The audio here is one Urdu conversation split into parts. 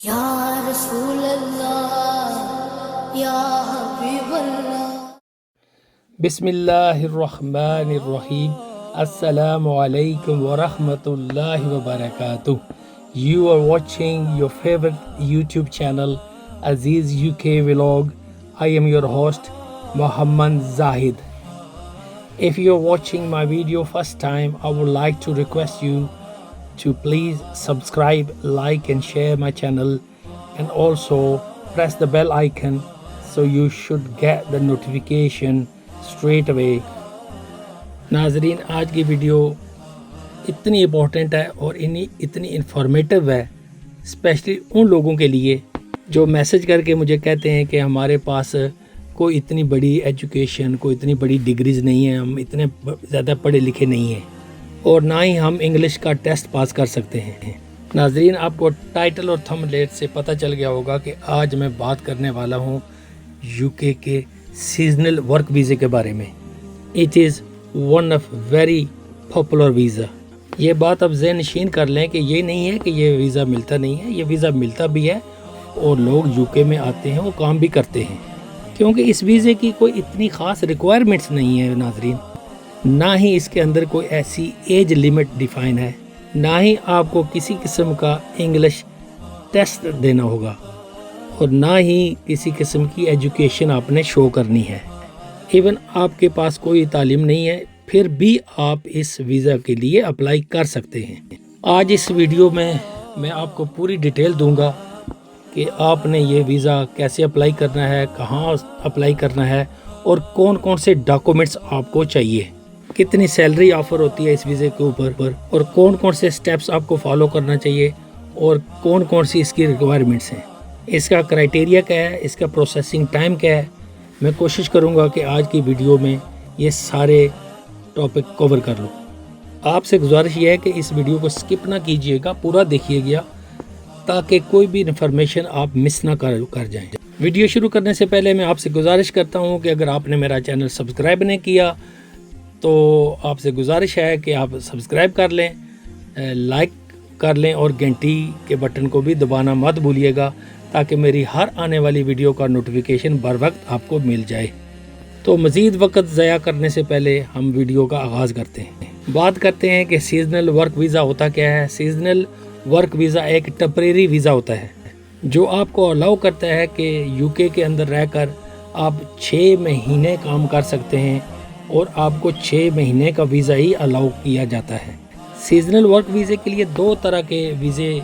یا رسول اللہ یا حبیب اللہ. بسم اللہ الرحمن الرحیم. السلام علیکم ورحمۃ اللہ وبرکاتہ. You are watching your favorite YouTube channel Aziz UK Vlog. I am your host Muhammad Zahid. If you are watching my video first time, I would like to request you to please subscribe, like and share my channel, and also press the bell icon so you should get the notification straight away. ناظرین، آج کی ویڈیو اتنی امپورٹنٹ ہے اور اتنی انفارمیٹیو ہے، اسپیشلی ان لوگوں کے لیے جو میسج کر کے مجھے کہتے ہیں کہ ہمارے پاس کوئی اتنی بڑی ایجوکیشن، کوئی اتنی بڑی ڈگریز نہیں ہیں، ہم اتنے زیادہ پڑھے لکھے نہیں ہیں اور نہ ہی ہم انگلش کا ٹیسٹ پاس کر سکتے ہیں. ناظرین، آپ کو ٹائٹل اور تھمبنیل سے پتہ چل گیا ہوگا کہ آج میں بات کرنے والا ہوں یو کے سیزنل ورک ویزے کے بارے میں. It is one of very popular visa. یہ بات اب ذہن نشین کر لیں کہ یہ نہیں ہے کہ یہ ویزا ملتا نہیں ہے، یہ ویزا ملتا بھی ہے اور لوگ یو کے میں آتے ہیں، وہ کام بھی کرتے ہیں، کیونکہ اس ویزے کی کوئی اتنی خاص ریکوائرمنٹس نہیں ہے ناظرین. نہ ہی اس کے اندر کوئی ایسی ایج لیمٹ ڈیفائن ہے، نہ ہی آپ کو کسی قسم کا انگلش ٹیسٹ دینا ہوگا اور نہ ہی کسی قسم کی ایجوکیشن آپ نے شو کرنی ہے. ایون آپ کے پاس کوئی تعلیم نہیں ہے، پھر بھی آپ اس ویزا کے لیے اپلائی کر سکتے ہیں. آج اس ویڈیو میں آپ کو پوری ڈیٹیل دوں گا کہ آپ نے یہ ویزا کیسے اپلائی کرنا ہے، کہاں اپلائی کرنا ہے اور کون کون سے ڈاکومنٹس آپ کو چاہیے، کتنی سیلری آفر ہوتی ہے اس ویزے کے اوپر اور کون کون سے سٹیپس آپ کو فالو کرنا چاہیے اور کون کون سی اس کی ریکوائرمنٹس ہیں، اس کا کرائٹیریا کیا ہے، اس کا پروسیسنگ ٹائم کیا ہے. میں کوشش کروں گا کہ آج کی ویڈیو میں یہ سارے ٹاپک کور کر لوں. آپ سے گزارش یہ ہے کہ اس ویڈیو کو سکپ نہ کیجیے گا، پورا دیکھیے گا تاکہ کوئی بھی انفارمیشن آپ مس نہ کر جائیں. ویڈیو شروع کرنے سے پہلے میں آپ سے گزارش کرتا ہوں کہ اگر آپ نے میرا چینل سبسکرائب نہیں کیا تو آپ سے گزارش ہے کہ آپ سبسکرائب کر لیں، لائک کر لیں اور گھنٹی کے بٹن کو بھی دبانا مت بھولیے گا تاکہ میری ہر آنے والی ویڈیو کا نوٹیفیکیشن بر وقت آپ کو مل جائے. تو مزید وقت ضائع کرنے سے پہلے ہم ویڈیو کا آغاز کرتے ہیں. بات کرتے ہیں کہ سیزنل ورک ویزا ہوتا کیا ہے. سیزنل ورک ویزا ایک ٹیمپریری ویزا ہوتا ہے جو آپ کو الاؤ کرتا ہے کہ یو کے اندر رہ کر آپ 6 مہینے کام کر سکتے ہیں اور آپ کو 6 مہینے کا ویزا ہی الاؤ کیا جاتا ہے. سیزنل ورک ویزے کے لیے 2 طرح کے ویزے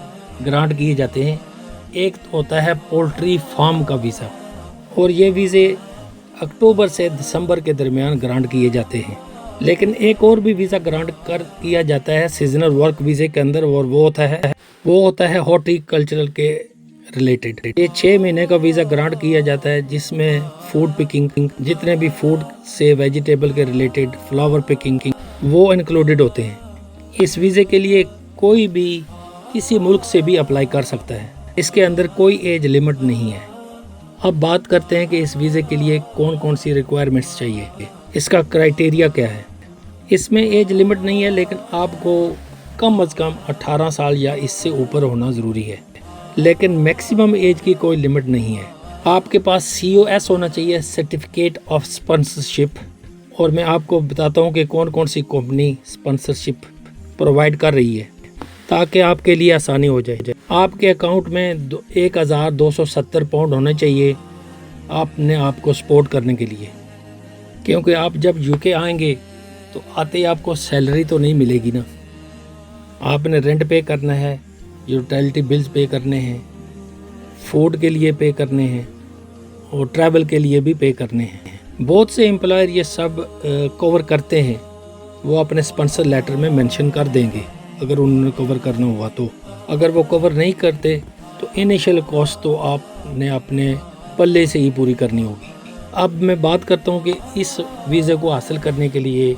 گرانٹ کیے جاتے ہیں. ایک ہوتا ہے پولٹری فارم کا ویزا اور یہ ویزے اکتوبر سے دسمبر کے درمیان گرانٹ کیے جاتے ہیں. لیکن ایک اور بھی ویزا گرانٹ کیا جاتا ہے سیزنل ورک ویزے کے اندر اور وہ ہوتا ہے ہارٹی کلچرل کے ریلیٹڈ. یہ 6 مہینے کا ویزا گرانٹ کیا جاتا ہے جس میں فوڈ پکنگ، جتنے بھی فوڈ سے ویجیٹیبل کے ریلیٹڈ، فلاور پکنگ، وہ انکلوڈڈ ہوتے ہیں. اس ویزے کے لیے کوئی بھی کسی ملک سے بھی اپلائی کر سکتا ہے، اس کے اندر کوئی ایج لمٹ نہیں ہے. اب بات کرتے ہیں کہ اس ویزے کے لیے کون کون سی ریکوائرمنٹس چاہیے، اس کا کرائٹیریا کیا ہے. اس میں ایج لمٹ نہیں ہے لیکن آپ کو کم از کم 18 سال یا اس سے اوپر ہونا ضروری ہے، لیکن میکسیمم ایج کی کوئی لمٹ نہیں ہے. آپ کے پاس COS ہونا چاہیے، سرٹیفکیٹ آف اسپانسرشپ، اور میں آپ کو بتاتا ہوں کہ کون کون سی کمپنی اسپانسرشپ پرووائڈ کر رہی ہے تاکہ آپ کے لیے آسانی ہو جائے. آپ کے اکاؤنٹ میں 1270 پاؤنڈ ہونے چاہیے آپ کو سپورٹ کرنے کے لیے، کیونکہ آپ جب یو کے آئیں گے تو آتے ہی آپ کو سیلری تو نہیں ملے گی نا. آپ نے رینٹ پے کرنا ہے، یوٹیلیٹی بلز پے کرنے ہیں، فوڈ کے لیے پے کرنے ہیں اور ٹریول کے لیے بھی پے کرنے ہیں. بہت سے امپلائر یہ سب کور کرتے ہیں، وہ اپنے اسپانسر لیٹر میں مینشن کر دیں گے اگر انہوں نے کور کرنا ہوا تو. اگر وہ کور نہیں کرتے تو انیشیل کاسٹ تو آپ نے اپنے پلے سے ہی پوری کرنی ہوگی. اب میں بات کرتا ہوں کہ اس ویزے کو حاصل کرنے کے لیے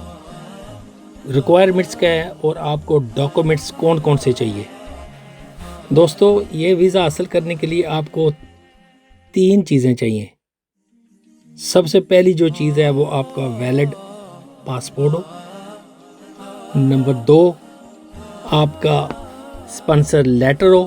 ریکوائرمنٹس کیا ہے اور آپ کو ڈاکومنٹس کون کون سے چاہیے. دوستو، یہ ویزا حاصل کرنے کے لیے آپ کو 3 چیزیں چاہیے. سب سے پہلی جو چیز ہے وہ آپ کا ویلڈ پاسپورٹ ہو. نمبر 2، آپ کا اسپانسر لیٹر ہو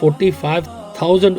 45,000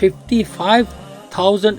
55,000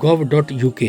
gov.uk।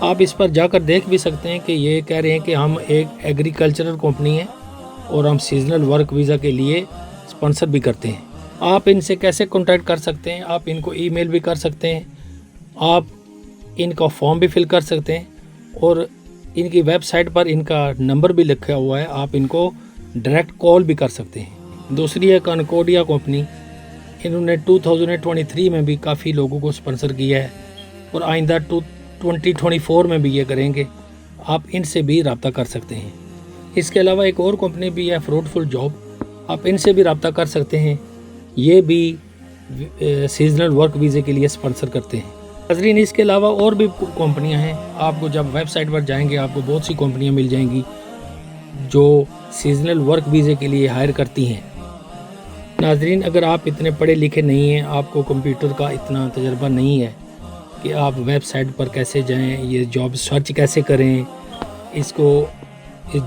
آپ اس پر جا کر دیکھ بھی سکتے ہیں کہ یہ کہہ رہے ہیں کہ ہم ایک ایگریکلچرل کمپنی ہیں اور ہم سیزنل ورک ویزا کے لیے اسپانسر بھی کرتے ہیں۔ آپ ان سے کیسے کانٹیکٹ کر سکتے ہیں؟ آپ ان کو ای میل بھی کر سکتے ہیں، آپ ان کا فارم بھی فل کر سکتے ہیں، اور ان کی ویب سائٹ پر ان کا نمبر بھی لکھا ہوا ہے، آپ ان کو ڈائریکٹ کال بھی کر سکتے ہیں۔ دوسری ہے کنکورڈیا کمپنی، انہوں نے 2023 میں بھی کافی لوگوں کو اسپانسر کیا ہے اور آئندہ 2024 میں بھی یہ کریں گے، آپ ان سے بھی رابطہ کر سکتے ہیں۔ اس کے علاوہ ایک اور کمپنی بھی ہے فروٹفل جاب، آپ ان سے بھی رابطہ کر سکتے ہیں، یہ بھی سیزنل ورک ویزے کے لیے اسپانسر کرتے ہیں۔ ناظرین اس کے علاوہ اور بھی کمپنیاں ہیں، آپ کو جب ویب سائٹ پر جائیں گے آپ کو بہت سی کمپنیاں مل جائیں گی جو سیزنل ورک ویزے کے لیے ہائر کرتی ہیں۔ ناظرین اگر آپ اتنے پڑھے لکھے نہیں ہیں، آپ کو کمپیوٹر کا اتنا تجربہ نہیں ہے کہ آپ ویب سائٹ پر کیسے جائیں، یہ جاب سرچ کیسے کریں، اس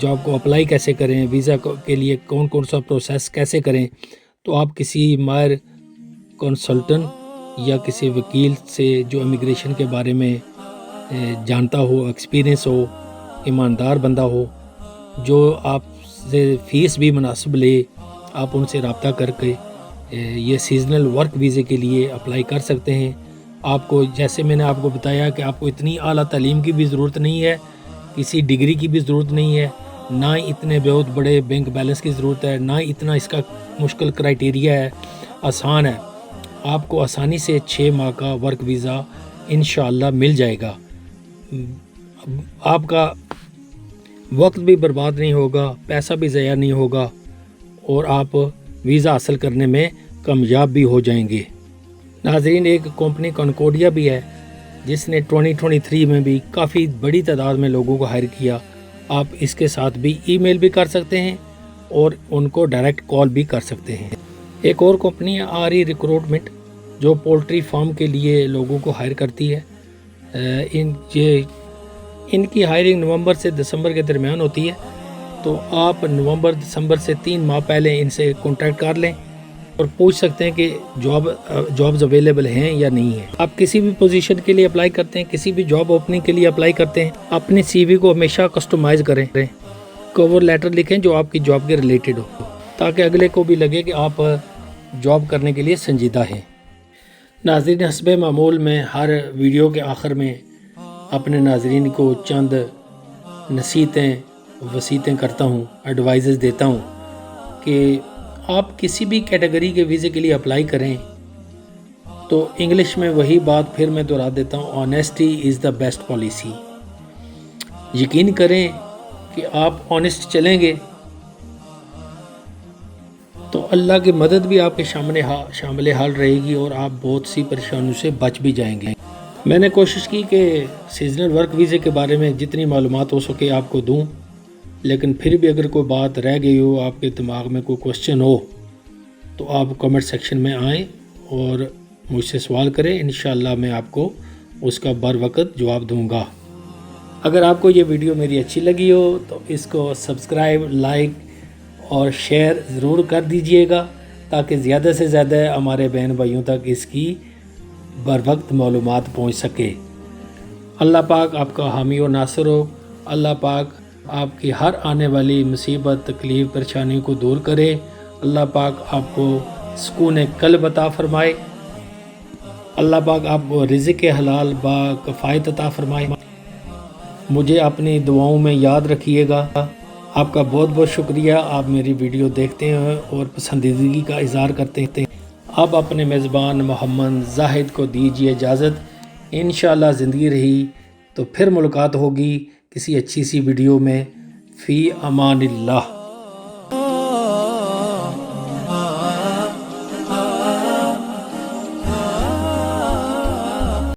جاب کو اپلائی کیسے کریں، ویزا کے لیے کون سا پروسیس کیسے کریں، تو آپ کسی ماہر کنسلٹنٹ یا کسی وکیل سے جو امیگریشن کے بارے میں جانتا ہو، ایکسپیرینس ہو، ایماندار بندہ ہو، جو آپ سے فیس بھی مناسب لے، آپ ان سے رابطہ کر کے یہ سیزنل ورک ویزے کے لیے اپلائی کر سکتے ہیں۔ آپ کو جیسے میں نے آپ کو بتایا کہ آپ کو اتنی اعلیٰ تعلیم کی بھی ضرورت نہیں ہے، کسی ڈگری کی بھی ضرورت نہیں ہے، نہ اتنے بہت بڑے بینک بیلنس کی ضرورت ہے، نہ اتنا اس کا مشکل کرائٹیریا ہے، آسان ہے۔ آپ کو آسانی سے 6 ماہ کا ورک ویزا انشاءاللہ مل جائے گا، آپ کا وقت بھی برباد نہیں ہوگا، پیسہ بھی ضائع نہیں ہوگا، اور آپ ویزا حاصل کرنے میں کامیاب بھی ہو جائیں گے۔ ناظرین ایک کمپنی کنکورڈیا بھی ہے جس نے 2023 میں بھی کافی بڑی تعداد میں لوگوں کو ہائر کیا، آپ اس کے ساتھ بھی ای میل بھی کر سکتے ہیں اور ان کو ڈائریکٹ کال بھی کر سکتے ہیں۔ ایک اور کمپنی ہے آری ریکروٹمنٹ جو پولٹری فارم کے لیے لوگوں کو ہائر کرتی ہے، ان کی ہائرنگ نومبر سے دسمبر کے درمیان ہوتی ہے، تو آپ نومبر دسمبر سے 3 ماہ پہلے ان سے کانٹیکٹ کر لیں اور پوچھ سکتے ہیں کہ جابز اویلیبل ہیں یا نہیں ہیں۔ آپ کسی بھی پوزیشن کے لیے اپلائی کرتے ہیں، کسی بھی جاب اوپننگ کے لیے اپلائی کرتے ہیں، اپنی سی وی کو ہمیشہ کسٹمائز کریں، کور لیٹر لکھیں جو آپ کی جاب کے ریلیٹڈ ہو، تاکہ اگلے کو بھی لگے کہ آپ جاب کرنے کے لیے سنجیدہ ہیں۔ ناظرین حسب معمول میں ہر ویڈیو کے آخر میں اپنے ناظرین کو چند نصیحتیں وصیتیں کرتا ہوں، ایڈوائزز دیتا ہوں کہ آپ کسی بھی کیٹیگری کے ویزے کے لیے اپلائی کریں تو انگلش میں وہی بات پھر میں دہرا دیتا ہوں، honesty is the best policy. یقین کریں کہ آپ آنیسٹ چلیں گے تو اللہ کی مدد بھی آپ کے شامل حال رہے گی اور آپ بہت سی پریشانیوں سے بچ بھی جائیں گے۔ میں نے کوشش کی کہ سیزنل ورک ویزے کے بارے میں جتنی معلومات ہو سکے آپ کو دوں، لیکن پھر بھی اگر کوئی بات رہ گئی ہو، آپ کے دماغ میں کوئی کوشچن ہو، تو آپ کمنٹ سیکشن میں آئیں اور مجھ سے سوال کریں، انشاءاللہ میں آپ کو اس کا بر وقت جواب دوں گا۔ اگر آپ کو یہ ویڈیو میری اچھی لگی ہو تو اس کو سبسکرائب، لائک اور شیئر ضرور کر دیجئے گا، تاکہ زیادہ سے زیادہ ہمارے بہن بھائیوں تک اس کی بر وقت معلومات پہنچ سکے۔ اللہ پاک آپ کا حامی و ناصر ہو، اللہ پاک آپ کی ہر آنے والی مصیبت، تکلیف، پریشانی کو دور کرے، اللہ پاک آپ کو سکون قلب عطا فرمائے، اللہ پاک آپ کو رزق حلال با کفایت عطا فرمائے۔ مجھے اپنی دعاؤں میں یاد رکھیے گا۔ آپ کا بہت بہت شکریہ، آپ میری ویڈیو دیکھتے ہیں اور پسندیدگی کا اظہار کرتے ہیں۔ اب اپنے میزبان محمد زاہد کو دیجیے اجازت، انشاءاللہ زندگی رہی تو پھر ملاقات ہوگی کسی اچھی سی ویڈیو میں۔ فی امان اللہ۔